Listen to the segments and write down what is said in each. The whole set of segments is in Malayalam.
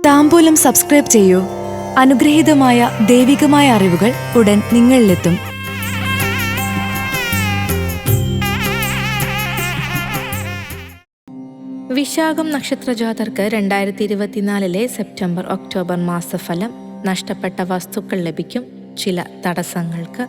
താംബൂലം സബ്സ്ക്രൈബ് ചെയ്യൂ. അനുഗ്രഹീതമായ ദൈവികമായ അറിവുകൾ ഉടൻ നിങ്ങളിലെത്തും. വിശാഖം നക്ഷത്രജാതർക്ക് 2024 സെപ്റ്റംബർ ഒക്ടോബർ മാസഫലം. നഷ്ടപ്പെട്ട വസ്തുക്കൾ ലഭിക്കും. ചില തടസ്സങ്ങൾക്ക്.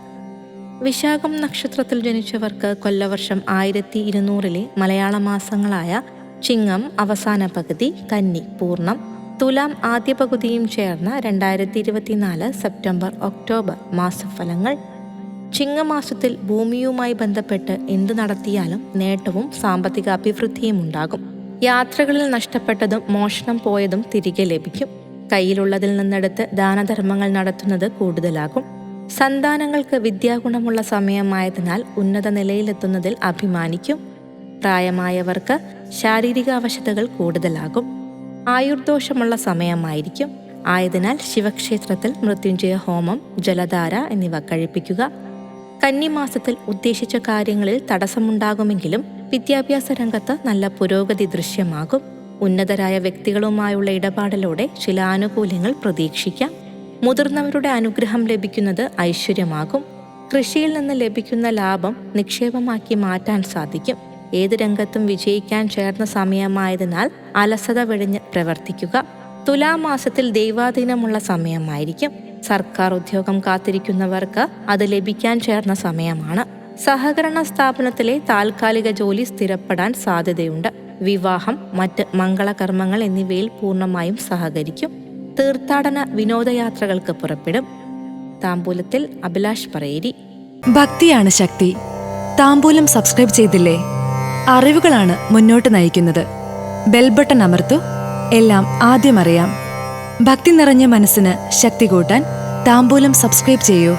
വിശാഖം നക്ഷത്രത്തിൽ ജനിച്ചവർക്ക് കൊല്ലവർഷം 1200 മലയാള മാസങ്ങളായ ചിങ്ങം അവസാന പകുതി, കന്നി പൂർണ്ണം, തുലാം ആദ്യ പകുതിയും ചേർന്ന 2024 സെപ്റ്റംബർ ഒക്ടോബർ മാസഫലങ്ങൾ. ചിങ്ങമാസത്തിൽ ഭൂമിയുമായി ബന്ധപ്പെട്ട് എന്ത് നടത്തിയാലും നേട്ടവും സാമ്പത്തിക അഭിവൃദ്ധിയും ഉണ്ടാകും. യാത്രകളിൽ നഷ്ടപ്പെട്ടതും മോഷണം പോയതും തിരികെ ലഭിക്കും. കയ്യിലുള്ളതിൽ നിന്നെടുത്ത് ദാനധർമ്മങ്ങൾ നടത്തുന്നത് കൂടുതലാകും. സന്താനങ്ങൾക്ക് വിദ്യാഗുണമുള്ള സമയമായതിനാൽ ഉന്നത നിലയിലെത്തുന്നതിൽ അഭിമാനിക്കും. പ്രായമായവർക്ക് ശാരീരിക അവശതകൾ കൂടുതലാകും. ആയുർദോഷമുള്ള സമയമായിരിക്കും. ആയതിനാൽ ശിവക്ഷേത്രത്തിൽ മൃത്യുഞ്ജയ ഹോമം, ജലധാര എന്നിവ കഴിപ്പിക്കുക. കന്നിമാസത്തിൽ ഉദ്ദേശിച്ച കാര്യങ്ങളിൽ തടസ്സമുണ്ടാകുമെങ്കിലും വിദ്യാഭ്യാസ രംഗത്ത് നല്ല പുരോഗതി ദൃശ്യമാകും. ഉന്നതരായ വ്യക്തികളുമായുള്ള ഇടപാടിലൂടെ ചില ആനുകൂല്യങ്ങൾ പ്രതീക്ഷിക്കാം. മുതിർന്നവരുടെ അനുഗ്രഹം ലഭിക്കുന്നത് ഐശ്വര്യമാകും. കൃഷിയിൽ നിന്ന് ലഭിക്കുന്ന ലാഭം നിക്ഷേപമാക്കി മാറ്റാൻ സാധിക്കും. ഏത് രംഗത്തും വിജയിക്കാൻ ചേർന്ന സമയമായതിനാൽ അലസത വെടിഞ്ഞ് പ്രവർത്തിക്കുക. തുലാമാസത്തിൽ ദൈവാധീനമുള്ള സമയമായിരിക്കും. സർക്കാർ ഉദ്യോഗം കാത്തിരിക്കുന്നവർക്ക് അത് ലഭിക്കാൻ ചേർന്ന സമയമാണ്. സഹകരണ സ്ഥാപനത്തിലെ താൽക്കാലിക ജോലി സ്ഥിരപ്പെടാൻ സാധ്യതയുണ്ട്. വിവാഹം, മറ്റ് മംഗളകർമ്മങ്ങൾ എന്നിവയിൽ പൂർണ്ണമായും സഹകരിക്കും. തീർത്ഥാടന വിനോദയാത്രകൾക്ക് പുറപ്പെടും. താംബൂലത്തിൽ അഭിലാഷ് പറയേരി. ഭക്തിയാണ് ശക്തി. താംബൂലം സബ്സ്ക്രൈബ് ചെയ്തില്ലേ? അറിവുകളാണ് മുന്നോട്ട് നയിക്കുന്നത്. ബെൽ ബട്ടൺ അമർത്തു. എല്ലാം ആദ്യം അറിയാം. ഭക്തി നിറഞ്ഞ മനസ്സിന് ശക്തി കൂട്ടാൻ താംബൂലം സബ്സ്ക്രൈബ് ചെയ്യൂ.